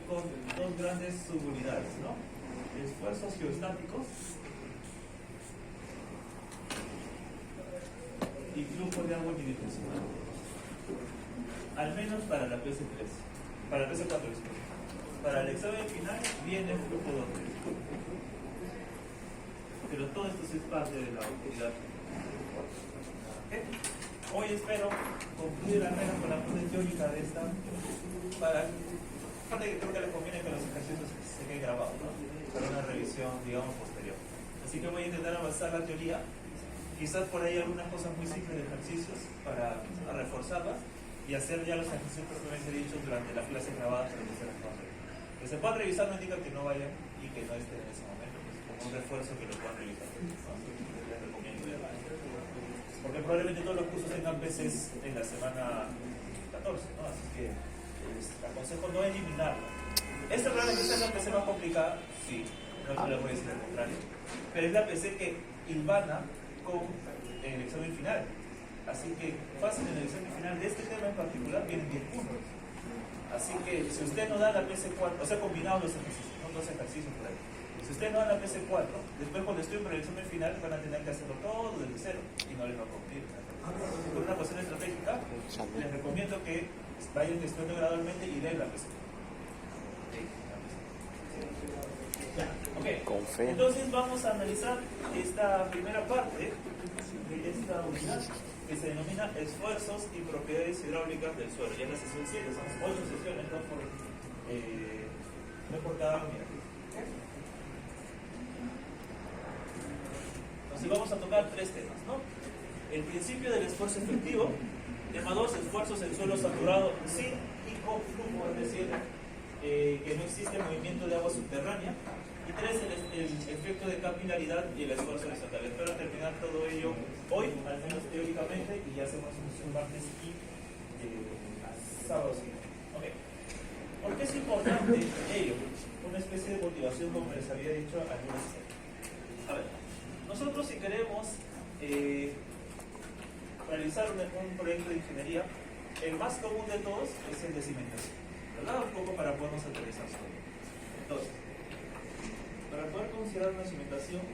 con dos grandes subunidades, ¿no? Esfuerzos geostáticos y flujo de agua unidimensional. Al menos para la PC3. Para la PC4, disculpe. Para el examen final viene el flujo 2. Pero todo esto sí es parte de la utilidad. ¿Okay? Hoy espero concluir al menos con la parte teórica de esta, para parte que creo que les conviene que los ejercicios se queden grabados, ¿no? Para una revisión, digamos, posterior. Así que voy a intentar avanzar la teoría, quizás por ahí algunas cosas muy simples de ejercicios para reforzarlas y hacer ya los ejercicios propiamente dichos durante las clases grabadas para que se las puedan revisar. Que se puedan revisar no indica que no vayan y que no estén en ese momento, pues como un refuerzo que lo puedan revisar. Les recomiendo. Porque probablemente todos los cursos tengan PCs en la semana 14, ¿no? Así que les aconsejo no eliminarlo. Esta probablemente es la PC más complicada, sí, no les voy a decir lo contrario, pero es la PC que hilvana con el examen final. Así que fácil en el examen final de este tema en particular vienen 10 puntos. Así que si usted no da la PC4, o sea, combinado los ejercicios, no dos ejercicios por ahí. Si usted no da la PC4, después cuando estudien para el examen final van a tener que hacerlo todo desde cero y no les va a cumplir. Por una cuestión estratégica, les recomiendo que vayan estudiando gradualmente y den la PC. Okay. Entonces vamos a analizar esta primera parte de esta unidad que se denomina esfuerzos y propiedades hidráulicas del suelo. Ya es la sesión 7, son 8 sesiones, no por cada unidad. Entonces vamos a tocar 3 temas, ¿no? El principio del esfuerzo efectivo. Tema 2, esfuerzos en suelo saturado sin y con flujo, es decir, que no existe movimiento de agua subterránea. Y 3, el efecto de capilaridad y el esfuerzo horizontal. Espero terminar todo ello hoy, al menos teóricamente, y ya hacemos un martes y sábado siguiente. Okay. ¿Por qué es importante ello? Una especie de motivación, como les había dicho algunas veces. A ver, nosotros si queremos realizar un proyecto de ingeniería, el más común de todos es el de cimentación, ¿verdad? Un poco para podernos aterrizar sobre ello. Entonces, para poder considerar una cimentación,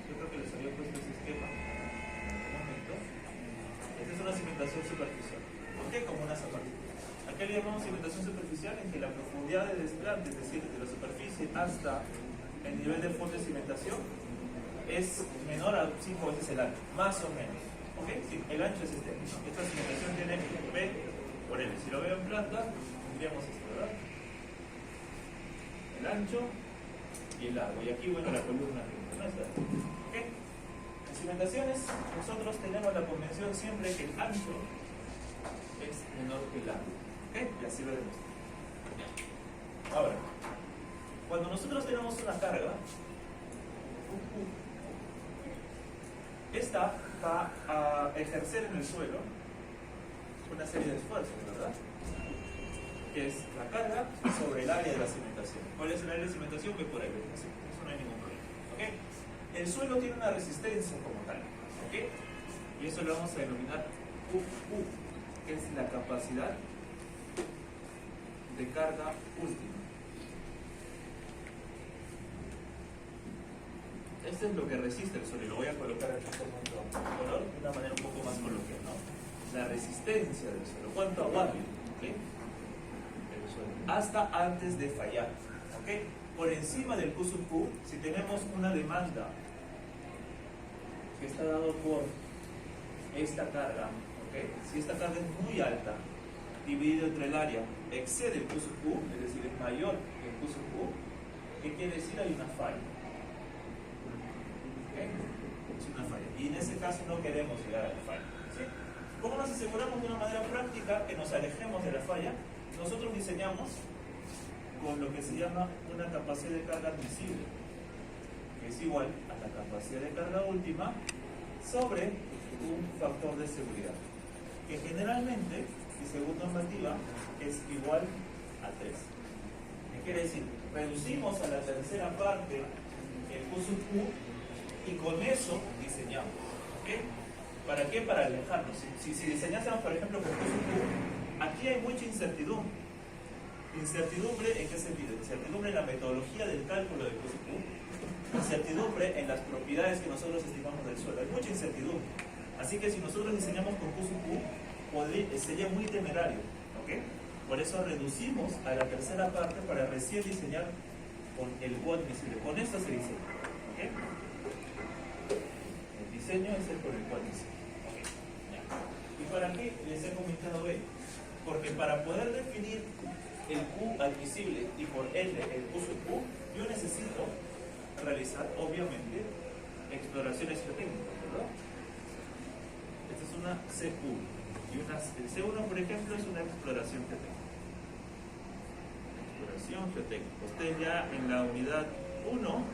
yo creo que les había puesto ese esquema. Un momento. Esta es una cimentación superficial. ¿Por qué? Como una zapatilla. Aquí le llamamos cimentación superficial en que la profundidad de desplante, es decir, de la superficie hasta el nivel de fondo de cimentación, es menor a 5 veces el ancho, más o menos. ¿Ok? Sí, el ancho es este. Esta cimentación tiene B por L. Si lo veo en planta, tendríamos esto, ¿verdad? El ancho y el largo. Y aquí, bueno, la columna. ¿No está? ¿Ok? En cimentaciones, nosotros tenemos la convención siempre que el ancho es menor que el largo. ¿Ok? Y así lo demuestro. Ahora, cuando nosotros tenemos una carga, esta va a ejercer en el suelo una serie de esfuerzos, ¿verdad? Que es la carga sobre el área de la cimentación. ¿Cuál es el área de cimentación? Que por ahí, eso no hay ningún problema. ¿Okay? El suelo tiene una resistencia como tal, ¿okay? Y eso lo vamos a denominar UU, que es la capacidad de carga última. Esto es lo que resiste el suelo, y lo voy a colocar aquí con otro color de una manera un poco más coloquial, ¿no? La resistencia del suelo, ¿cuánto aguanta? ¿Okay? El suelo, hasta antes de fallar, ¿okay? Por encima del Q sub Q, si tenemos una demanda que está dado por esta carga, ¿okay? Si esta carga es muy alta, dividido entre el área, excede el Q sub Q, es decir, es mayor que el Q sub Q, ¿qué quiere decir? Hay una falla. ¿Okay? Es una falla. Y en ese caso no queremos llegar a la falla. ¿Sí? ¿Cómo nos aseguramos de una manera práctica que nos alejemos de la falla? Nosotros diseñamos con lo que se llama una capacidad de carga admisible, que es igual a la capacidad de carga última sobre un factor de seguridad, que generalmente, y según normativa, es igual a 3. ¿Qué quiere decir? Reducimos a la tercera parte el Q sub Q y con eso diseñamos. ¿Okay? ¿Para qué? Para alejarnos. Si diseñásemos, por ejemplo, con Q sub Q, aquí hay mucha incertidumbre. Incertidumbre, ¿en qué sentido? Incertidumbre en la metodología del cálculo del Q sub Q. Incertidumbre en las propiedades que nosotros estimamos del suelo. Hay mucha incertidumbre. Así que si nosotros diseñamos con Q sub Q, sería muy temerario. ¿Ok? Por eso reducimos a la tercera parte para recién diseñar con el Q admisible. Con esto se diseña. ¿Ok? El diseño es el con el Q admisible. ¿Ok? ¿Y para qué les he comentado ello? Porque para poder definir el Q admisible y por ende el Q sub Q, yo necesito realizar, obviamente, exploraciones geotécnicas, ¿verdad? Esta es una C1 y el C1, por ejemplo, es una exploración geotécnica. Exploración geotécnica. Ustedes ya en la unidad 1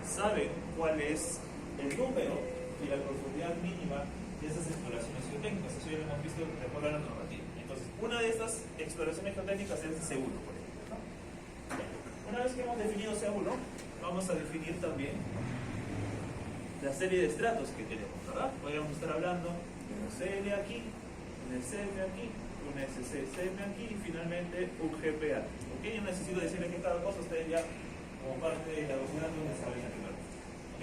saben cuál es el número y la profundidad mínima de esas exploraciones geotécnicas. Eso ya lo hemos visto de acuerdo a la normativa. Entonces, una de estas exploraciones geotécnicas es C1, por ejemplo, ¿no? Una vez que hemos definido C1, vamos a definir también la serie de estratos que tenemos, ¿verdad? Podríamos estar hablando de un CL aquí, un SM aquí, un SCCM aquí y finalmente un GPA. ¿Ok? Yo necesito decirle que cada cosa ustedes ya, como parte de la documentación, donde saben arribar. ¿Ok?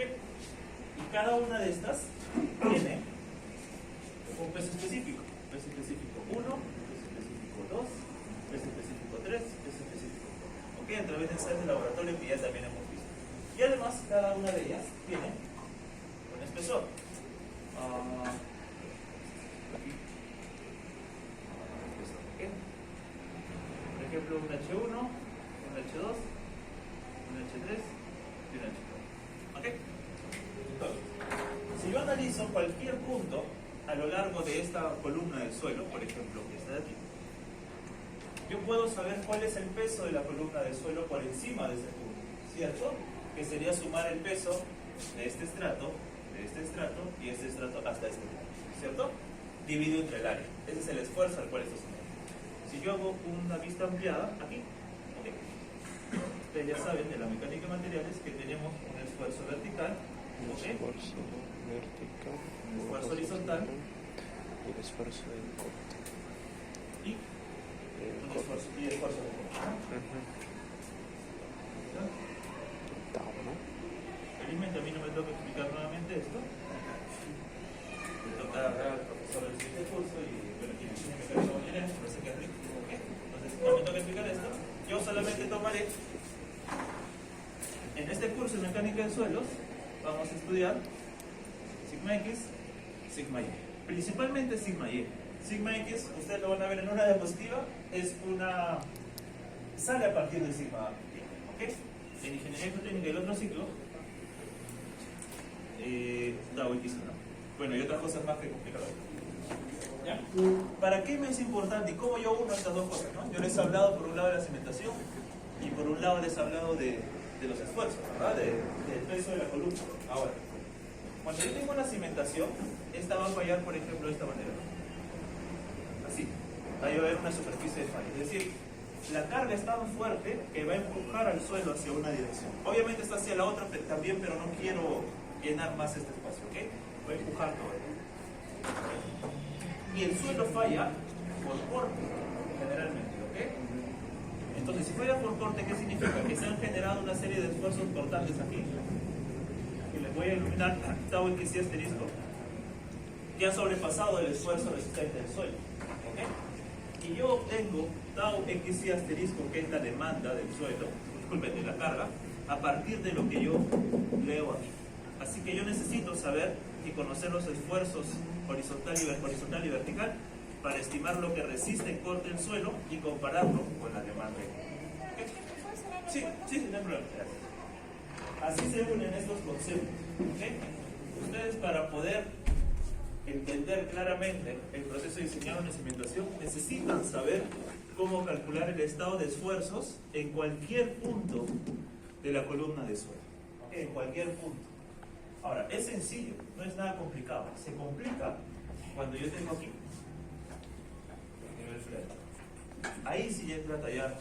Y cada una de estas tiene un peso específico. Peso específico 1, peso específico 2, peso específico 3, peso específico 4. ¿Ok? A través de ensayos de laboratorio que ya también hemos visto. Y además, cada una de ellas tiene un espesor. Aquí. Espesor, ¿ok? Por ejemplo, un H1, un H2, un H3 y un H4. ¿Ok? Entonces, si yo analizo cualquier punto a lo largo de esta columna del suelo, por ejemplo, que está de aquí, yo puedo saber cuál es el peso de la columna del suelo por encima de ese punto, ¿cierto? Que sería sumar el peso de este estrato y este estrato hasta este punto, ¿cierto? Dividido entre el área. Ese es el esfuerzo al cual esto se mide. Si yo hago una vista ampliada, aquí, ¿okay? Ustedes ya saben de la mecánica de materiales que tenemos un esfuerzo vertical, ¿okay? Un esfuerzo horizontal y el esfuerzo del corte. Y un esfuerzo de corte. Felizmente a mí no me toca explicar nuevamente esto. Me toca hablar al profesor del siguiente curso y bueno, quien enseña mecánica mañana es el profesor que es rico. Entonces, no me toca explicar esto. Yo solamente tomaré en este curso de mecánica de suelos, vamos a estudiar sigma X, sigma Y. Principalmente sigma Y. Sigma X, ustedes lo van a ver en una diapositiva, sale a partir del sigma Y. ¿Ok? En ingeniería geotécnica el otro ciclo, Tau X, ¿no? Bueno, y otras cosas más que complicadas. ¿Ya? ¿Para qué me es importante y cómo yo uno estas dos cosas? ¿No? Yo les he hablado por un lado de la cimentación y por un lado les he hablado de los esfuerzos, ¿verdad? Del peso de la columna. Ahora, cuando yo tengo la cimentación, esta va a fallar, por ejemplo, de esta manera. Así. Ahí va a haber una superficie de falla. Es decir, la carga es tan fuerte que va a empujar al suelo hacia una dirección. Obviamente está hacia la otra también, pero no quiero llenar más este espacio, ¿ok? Voy a empujar todo. Y el suelo falla por corte, generalmente, ¿ok? Entonces, si falla por corte, ¿qué significa? Que se han generado una serie de esfuerzos cortantes aquí. Y les voy a iluminar tau X y asterisco, que han sobrepasado el esfuerzo resistente del suelo, ¿ok? Y yo obtengo tau X y asterisco, que es la demanda del suelo, disculpen, de la carga, a partir de lo que yo leo aquí. Así que yo necesito saber y conocer los esfuerzos horizontal y vertical para estimar lo que resiste en corte el suelo y compararlo con la demanda. ¿Okay? Sí, no hay problema. Así se unen estos conceptos. ¿Okay? Ustedes, para poder entender claramente el proceso de diseñar una cimentación, necesitan saber cómo calcular el estado de esfuerzos en cualquier punto de la columna de suelo. ¿Okay? En cualquier punto. Ahora, es sencillo, no es nada complicado. Se complica cuando yo tengo aquí el nivel frente. Ahí sí ya entra a tallar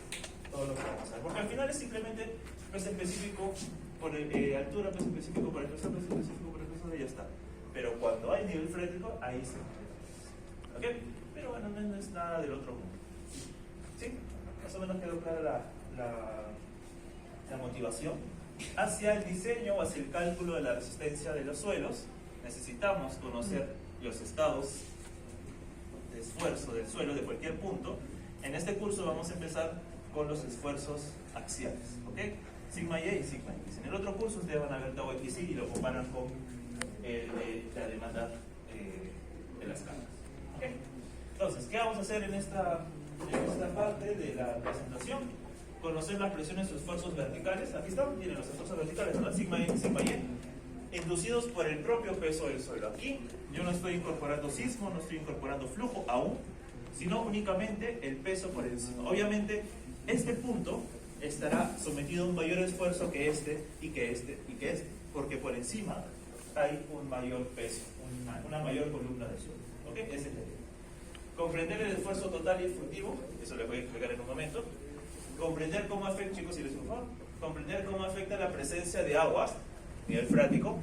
todo lo que vamos a hacer. Porque al final es simplemente peso específico por altura, peso específico por espesor, peso específico por espesor y ya está. Pero cuando hay nivel frético, ahí se complica. ¿Ok? Pero bueno, no es nada del otro mundo. ¿Sí? Más o menos quedó clara la motivación. Hacia el diseño o hacia el cálculo de la resistencia de los suelos, necesitamos conocer los estados de esfuerzo del suelo de cualquier punto. En este curso vamos a empezar con los esfuerzos axiales, ¿ok? Sigma Y y sigma X. En el otro curso ustedes van a ver tau X y lo comparan con la demanda de las cargas, ¿ok? Entonces, ¿qué vamos a hacer en esta parte de la presentación? Conocer las presiones o esfuerzos verticales. Aquí están, tienen los esfuerzos verticales, ¿no? Sigma Y y sigma Y, inducidos por el propio peso del suelo. Aquí yo no estoy incorporando sismo, no estoy incorporando flujo aún, sino únicamente el peso por encima. Obviamente, este punto estará sometido a un mayor esfuerzo que este, y que este, y que este, porque por encima hay un mayor peso, una mayor columna de suelo. ¿Ok? Ese es el idea. Comprender el esfuerzo total y efectivo, eso les voy a explicar en un momento. Comprender cómo afecta, chicos, si les favor, comprender cómo afecta la presencia de aguas, nivel freático,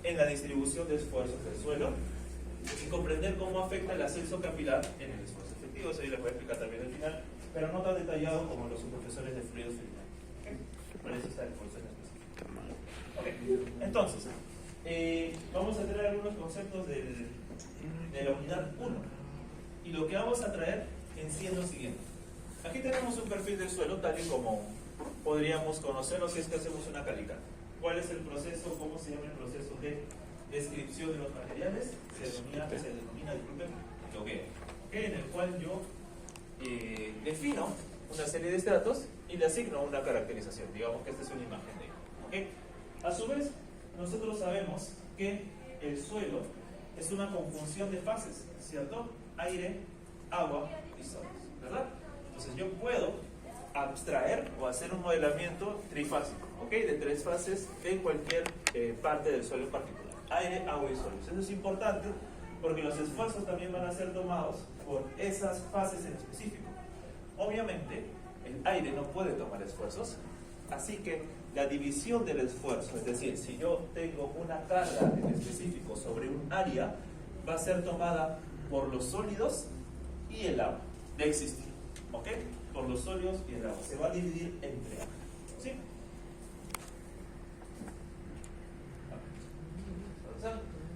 en la distribución de esfuerzos del suelo, y comprender cómo afecta el ascenso capilar en el esfuerzo efectivo. Eso yo les voy a explicar también al final, pero no tan detallado como los profesores de fluidos finales. ¿Okay? Por eso está el curso en específico. Okay. Entonces, vamos a traer algunos conceptos de la unidad 1. Y lo que vamos a traer en sí es lo siguiente. Aquí tenemos un perfil del suelo tal y como podríamos conocerlo si es que hacemos una calicata. ¿Cuál es el proceso? ¿Cómo se llama el proceso de descripción de los materiales? Se denomina, disculpen, logueo, ¿okay? En el cual yo defino una serie de estratos y le asigno una caracterización. Digamos que esta es una imagen de ello, ¿okay? A su vez, nosotros sabemos que el suelo es una conjunción de fases, ¿cierto? Aire, agua y solos, ¿verdad? Entonces yo puedo abstraer o hacer un modelamiento trifásico, ¿ok? De 3 fases en cualquier parte del suelo en particular. Aire, agua y solos. Eso es importante porque los esfuerzos también van a ser tomados por esas fases en específico. Obviamente, el aire no puede tomar esfuerzos, así que la división del esfuerzo, es decir, si yo tengo una carga en específico sobre un área, va a ser tomada por los sólidos y el agua de existir, ¿ok? Por los sólidos y el agua. Se va a dividir entre ambos, ¿sí?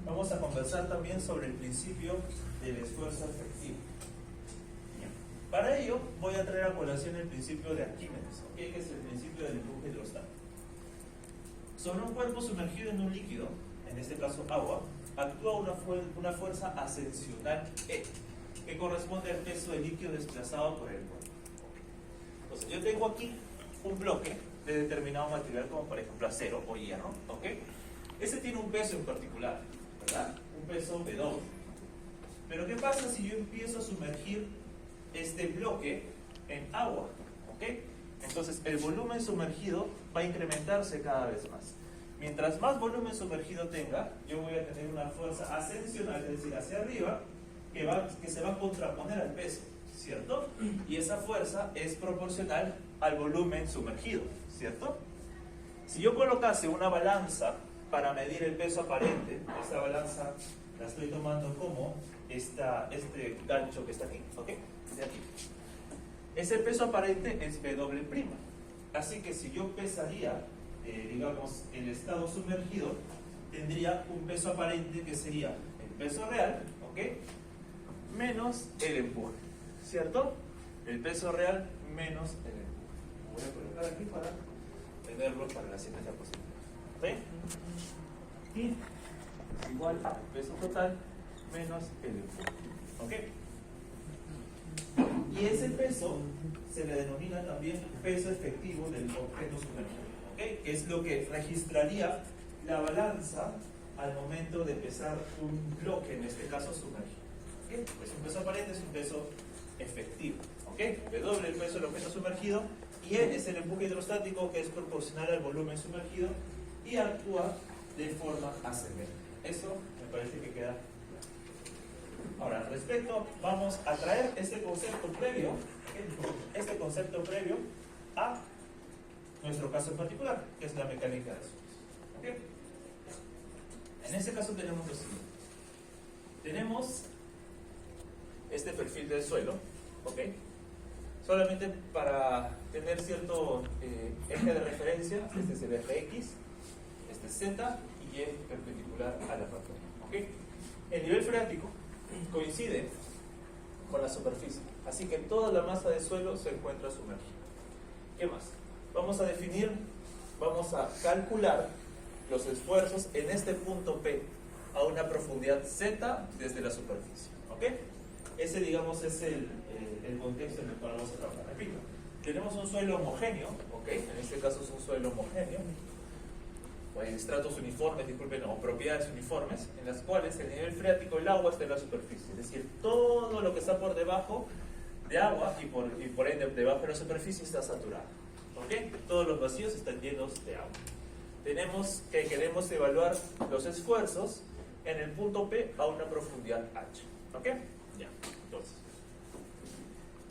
Vamos a conversar también sobre el principio del esfuerzo efectivo. Para ello, voy a traer a colación el principio de Arquímedes, ¿ok? Que es el principio del empuje hidrostático. Sobre un cuerpo sumergido en un líquido, en este caso agua, actúa una fuerza ascensional E, que corresponde al peso del líquido desplazado por el cuerpo. Entonces, yo tengo aquí un bloque de determinado material, como por ejemplo acero o hierro, ¿ok? Ese tiene un peso en particular, ¿verdad? Un peso W. Pero ¿qué pasa si yo empiezo a sumergir este bloque en agua? ¿Ok? Entonces, el volumen sumergido va a incrementarse cada vez más. Mientras más volumen sumergido tenga, yo voy a tener una fuerza ascensional, es decir, hacia arriba, que se va a contraponer al peso, ¿cierto? Y esa fuerza es proporcional al volumen sumergido, ¿cierto? Si yo colocase una balanza para medir el peso aparente, esta balanza la estoy tomando como este gancho que está aquí, ¿ok? De aquí. Ese peso aparente es W'. Así que si yo pesaría, digamos, el estado sumergido, tendría un peso aparente que sería el peso real, ¿ok? Menos el empuje, ¿cierto? El peso real menos el empuje. Voy a colocar aquí para tenerlo para la siguiente posibilidad, ¿ok? Y igual al peso total menos el empuje, ¿ok? Y ese peso se le denomina también peso efectivo del objeto sumergido, ¿ok? Que es lo que registraría la balanza al momento de pesar un bloque, en este caso sumergido. ¿Okay? Pues un peso aparente es un peso efectivo, ¿ok? W el peso del objeto sumergido y N es el empuje hidrostático, que es proporcional al volumen sumergido y actúa de forma ascendente. Eso me parece que queda. Ahora, al respecto, vamos a traer este concepto previo a nuestro caso en particular, que es la mecánica de suelos. ¿Okay? En este caso tenemos lo siguiente. Tenemos este perfil del suelo, ¿ok? solamente para tener cierto eje de referencia. Este es el eje X, este es Z y Y perpendicular a la factoría. ¿Okay? El nivel freático coincide con la superficie, así que toda la masa de suelo se encuentra sumergida. ¿Qué más? Vamos a calcular los esfuerzos en este punto P a una profundidad Z desde la superficie. ¿Ok? Ese, digamos, es el contexto en el cual vamos a trabajar. Repito, tenemos un suelo homogéneo, ¿ok? En este caso es un suelo homogéneo, o en estratos uniformes, disculpen, o propiedades uniformes, en las cuales el nivel freático del agua está en la superficie. Es decir, todo lo que está por debajo de agua y por ende debajo de la superficie está saturado. ¿Ok? Todos los vacíos están llenos de agua. Queremos evaluar los esfuerzos en el punto P a una profundidad H. ¿Ok? Ya, entonces,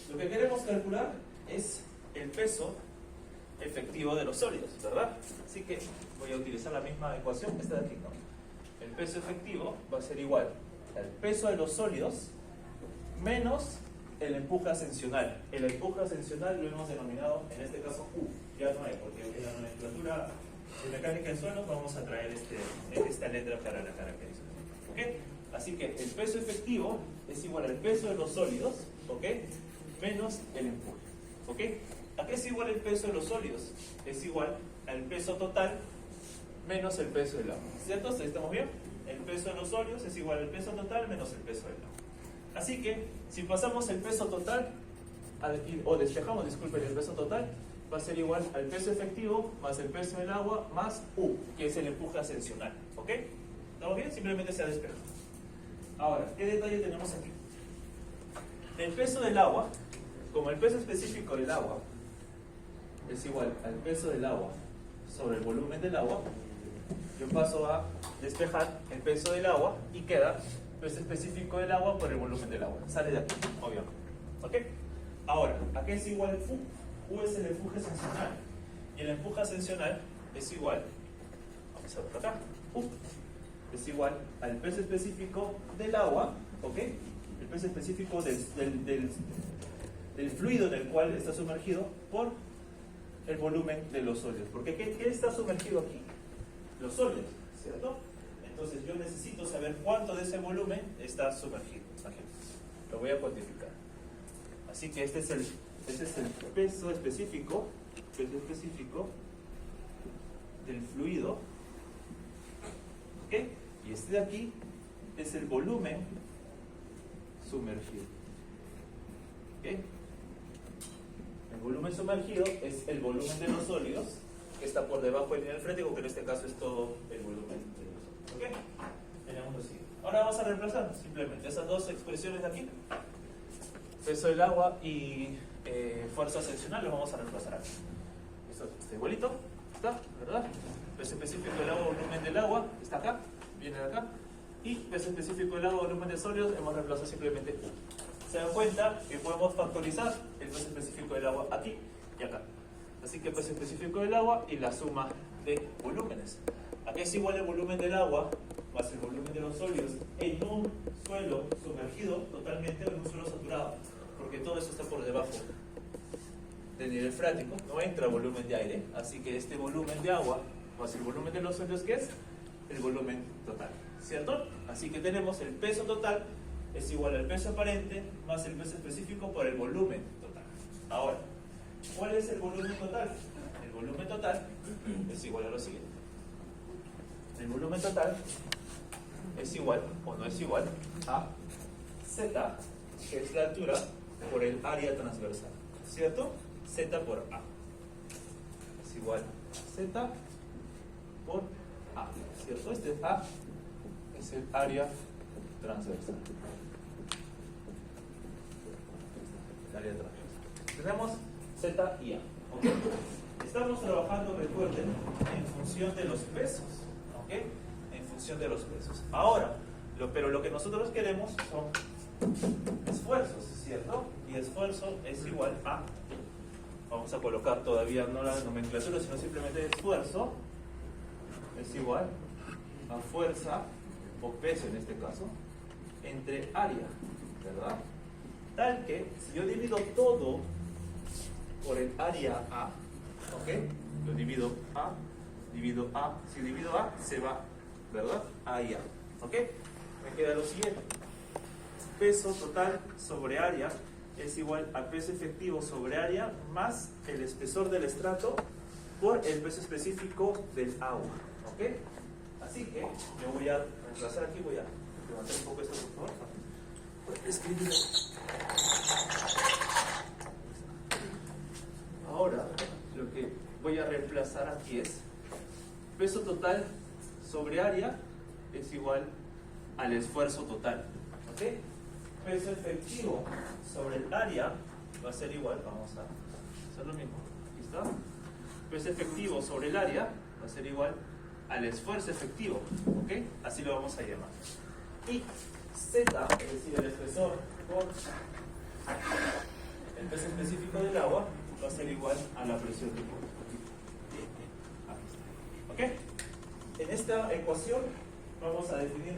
lo que queremos calcular es el peso efectivo de los sólidos, ¿verdad? Así que voy a utilizar la misma ecuación que está aquí, ¿no? El peso efectivo va a ser igual al peso de los sólidos menos el empuje ascensional. El empuje ascensional lo hemos denominado, en este caso, U. Ya no hay, porque en la nomenclatura de mecánica de suelos vamos a traer esta letra para la caracterización. ¿Ok? Así que el peso efectivo es igual al peso de los sólidos, ¿ok? Menos el empuje. ¿Ok? ¿A qué es igual el peso de los sólidos? Es igual al peso total menos el peso del agua. ¿Cierto? ¿Estamos bien? El peso de los sólidos es igual al peso total menos el peso del agua. Así que, si pasamos el peso total, o despejamos, disculpen, el peso total, va a ser igual al peso efectivo más el peso del agua más U, que es el empuje ascensional. ¿Ok? ¿Estamos bien? Simplemente se ha despejado. Ahora, ¿qué detalle tenemos aquí? El peso del agua, como el peso específico del agua es igual al peso del agua sobre el volumen del agua, yo paso a despejar el peso del agua y queda peso específico del agua por el volumen del agua. Sale de aquí, obviamente. ¿Ok? Ahora, ¿a qué es igual el U? U es el empuje ascensional. Y el empuje ascensional es igual, vamos a ver acá, U es igual al peso específico del agua, ¿ok? El peso específico del fluido en el cual está sumergido por el volumen de los sólidos. Porque ¿qué está sumergido aquí? Los sólidos, ¿cierto? Entonces yo necesito saber cuánto de ese volumen está sumergido. Lo voy a cuantificar. Así que este es el peso específico del fluido. ¿Ok? Y este de aquí es el volumen sumergido. ¿Ok? El volumen sumergido es el volumen de los sólidos que está por debajo del nivel freático, que en este caso es todo el volumen de los sólidos. ¿Ok? Tenemos lo siguiente. Ahora vamos a reemplazar simplemente esas dos expresiones de aquí. Peso del agua y fuerza ascensional los vamos a reemplazar aquí. Esto está igualito, ¿está? ¿Verdad? Peso específico del agua, volumen del agua, está acá, viene de acá. Y peso específico del agua, volumen de sólidos, hemos reemplazado simplemente U. Se dan cuenta que podemos factorizar el peso específico del agua aquí y acá. Así que peso específico del agua y la suma de volúmenes. Aquí es igual el volumen del agua más el volumen de los sólidos en un suelo sumergido totalmente o en un suelo saturado, porque todo eso está por debajo del nivel freático, no entra volumen de aire, así que este volumen de agua más el volumen de los sólidos, ¿qué es? El volumen total, ¿cierto? Así que tenemos el peso total es igual al peso aparente más el peso específico por el volumen total. Ahora, ¿cuál es el volumen total? El volumen total es igual a lo siguiente. El volumen total es igual o no es igual a Z, que es la altura por el área transversal, ¿cierto? Z por A es igual a Z por A, ¿cierto? Este A es el área transversal. El área transversal. Tenemos Z y A. ¿Okay? Estamos trabajando, recuerden, en función de los pesos. ¿Okay? En función de los pesos. Ahora, pero lo que nosotros queremos son esfuerzos, ¿cierto? Y esfuerzo es igual a, vamos a colocar todavía no la nomenclatura, sino simplemente esfuerzo es igual a fuerza o peso en este caso entre área, ¿verdad? Tal que si yo divido todo por el área A, ¿ok? Lo divido A, si divido A, se va, ¿verdad? A y A, ¿ok? Me queda lo siguiente. Peso total sobre área es igual a peso efectivo sobre área más el espesor del estrato por el peso específico del agua, ¿ok? Así que yo voy a reemplazar aquí, voy a levantar un poco esto, por favor. Voy a escribir. Ahora, lo que voy a reemplazar aquí es peso total sobre área es igual al esfuerzo total, ¿ok? Peso efectivo sobre el área va a ser igual, vamos a hacer lo mismo, aquí está. Peso efectivo sobre el área va a ser igual al esfuerzo efectivo, ¿ok? Así lo vamos a llamar. Y Z, es decir, el espesor por el peso específico del agua, va a ser igual a la presión del cuerpo. ¿Ok? En esta ecuación vamos a definir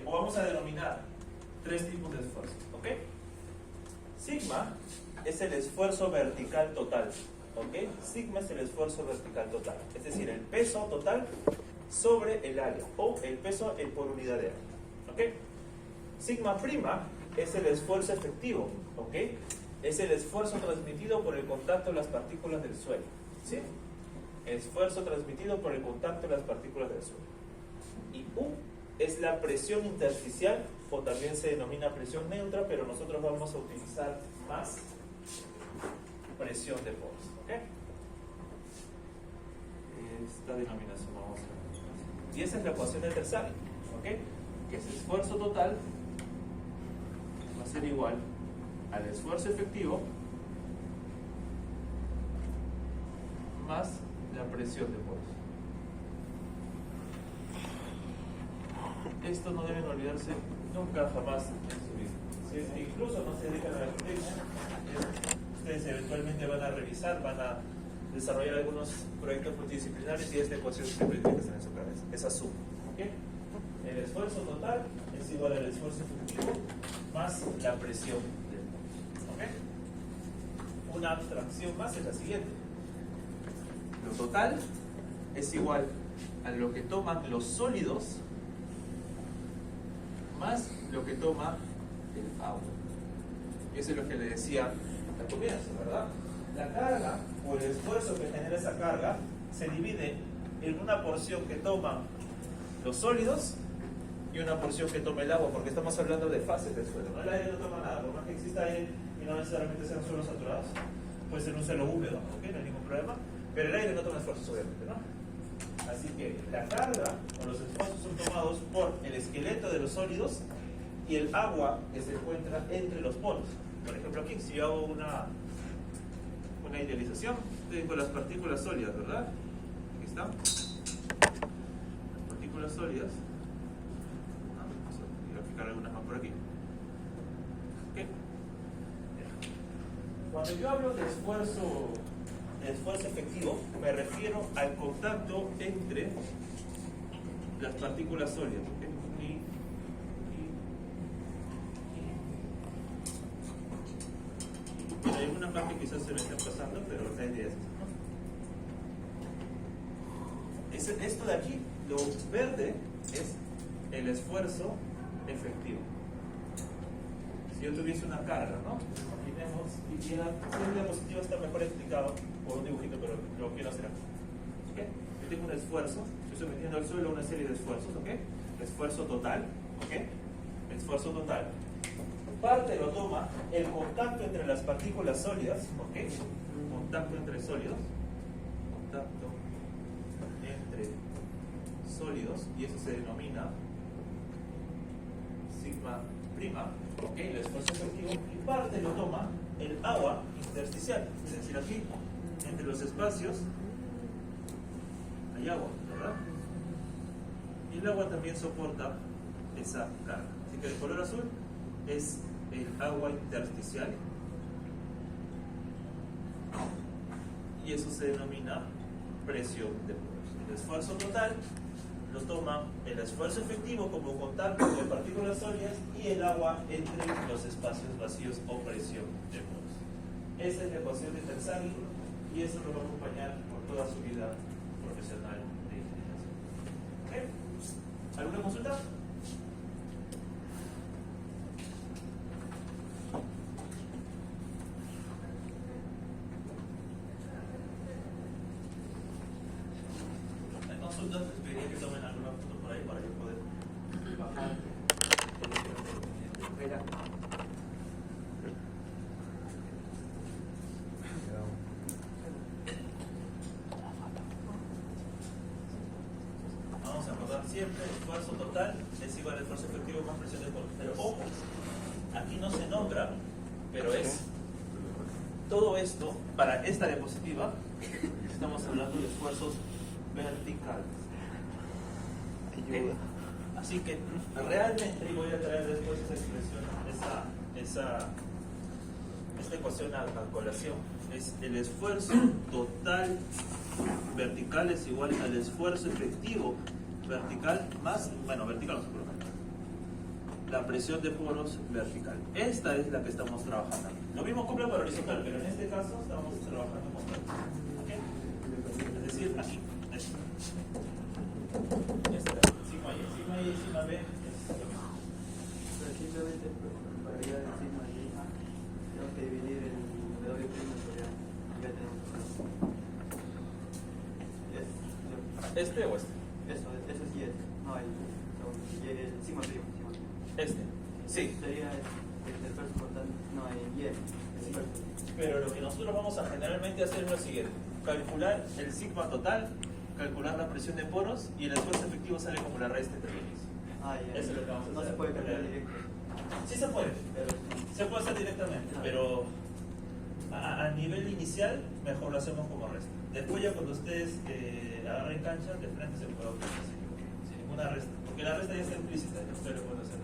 o vamos a denominar tres tipos de esfuerzo. ¿Ok? Sigma es el esfuerzo vertical total. ¿Ok? Sigma es el esfuerzo vertical total. Es decir, el peso total sobre el área o el peso por unidad de área. ¿Ok? Sigma prima es el esfuerzo efectivo. ¿Ok? Es el esfuerzo transmitido por el contacto de las partículas del suelo. ¿Sí? Esfuerzo transmitido por el contacto de las partículas del suelo. Y U es la presión intersticial, o también se denomina presión neutra, pero nosotros vamos a utilizar más presión de poros. ¿Ok? Esta denominación vamos a ver. Y esa es la ecuación de Terzari. ¿Ok? Que es esfuerzo total va a ser igual al esfuerzo efectivo más la presión de poros. Esto no deben olvidarse nunca jamás en su vida. Si es que incluso no se dedican a la geometría, ustedes eventualmente van a revisar, van a desarrollar algunos proyectos multidisciplinarios y esta ecuación siempre tiene que estar en su cabeza. Esa suma. ¿Okay? El esfuerzo total es igual al esfuerzo efectivo más la presión del poros. ¿Okay? Una abstracción más es la siguiente. Lo total es igual a lo que toman los sólidos más lo que toma el agua. Eso es lo que le decía al comienzo, ¿verdad? La carga o el esfuerzo que genera esa carga se divide en una porción que toman los sólidos y una porción que toma el agua, porque estamos hablando de fases del suelo, ¿no? El aire no toma nada, por más que exista aire y no necesariamente sean suelos saturados, puede ser un suelo húmedo, ¿ok? No hay ningún problema, pero el aire no toma esfuerzos, obviamente, ¿no? Así que la carga o los esfuerzos son tomados por el esqueleto de los sólidos y el agua que se encuentra entre los polos. Por ejemplo, aquí, si yo hago una idealización, tengo las partículas sólidas, ¿verdad? Aquí están. Las partículas sólidas. Voy a fijar algunas más por aquí. ¿Okay? Cuando yo hablo de esfuerzo efectivo, me refiero al contacto entre las partículas sólidas. ¿Okay? Hay alguna parte que quizás se me está pasando, pero la idea es esa. Esto de aquí, lo verde, es el esfuerzo efectivo. Si yo tuviese una carga, ¿no? Imaginemos, y la diapositiva está mejor explicado por un dibujito, pero lo quiero hacer aquí. ¿Okay? Yo tengo un esfuerzo, estoy sometiendo al suelo una serie de esfuerzos, ¿ok? Esfuerzo total, ¿ok? Esfuerzo total. Parte lo toma el contacto entre las partículas sólidas, ¿ok? Contacto entre sólidos. Contacto entre sólidos, y eso se denomina sigma prima, ¿ok? El esfuerzo efectivo. Y parte lo toma el agua intersticial, es decir, aquí, entre los espacios, hay agua, ¿verdad? Y el agua también soporta esa carga. Así que el color azul es el agua intersticial y eso se denomina presión de poros. El esfuerzo total lo toma el esfuerzo efectivo como contacto de partículas sólidas y el agua entre los espacios vacíos o presión de poros. Esa es la ecuación de Terzaghi y eso lo va a acompañar por toda su vida profesional de ingeniería. ¿Ok? ¿Alguna consulta? Hay consultas, les pediría que tomen alguna foto por ahí para yo poder bajar. Espera. Vamos a acordar siempre, el esfuerzo total es igual al esfuerzo efectivo más presión de poros. Pero ojo, aquí no se nombra, pero es todo esto, para esta diapositiva, estamos hablando de esfuerzos verticales. Ayuda. Así que realmente voy a traer después esa expresión, esta ecuación a colación. Es el esfuerzo total vertical es igual al esfuerzo efectivo vertical más, bueno, vertical no se puede marcar, la presión de poros vertical. Esta es la que estamos trabajando. Lo mismo cumple para horizontal, pero en este caso estamos trabajando con vertical. ¿Okay? Es decir, aquí. Sigma Y y sigma B es lo mismo. Pero simplemente para ir a sigma y tenemos que dividir el W' sobre A. Ya tenemos ¿Este o este? eso sí es. No, el sigma primo. Este. Sí. Sería el esfuerzo total. No, el Y. El esfuerzo. Pero lo que nosotros vamos a generalmente hacer es lo siguiente: calcular el sigma total, calcular la presión de poros y el esfuerzo efectivo sale como la raíz de tres. Ya. Eso es lo que vamos a No hacer. se puede calcular directo. Sí se puede, Pero se puede hacer directamente, pero a nivel inicial mejor lo hacemos como resta. Después ya cuando ustedes agarren cancha, de frente se puede obtener sin ninguna resta, porque la resta ya está implícita, ya ustedes lo pueden hacer.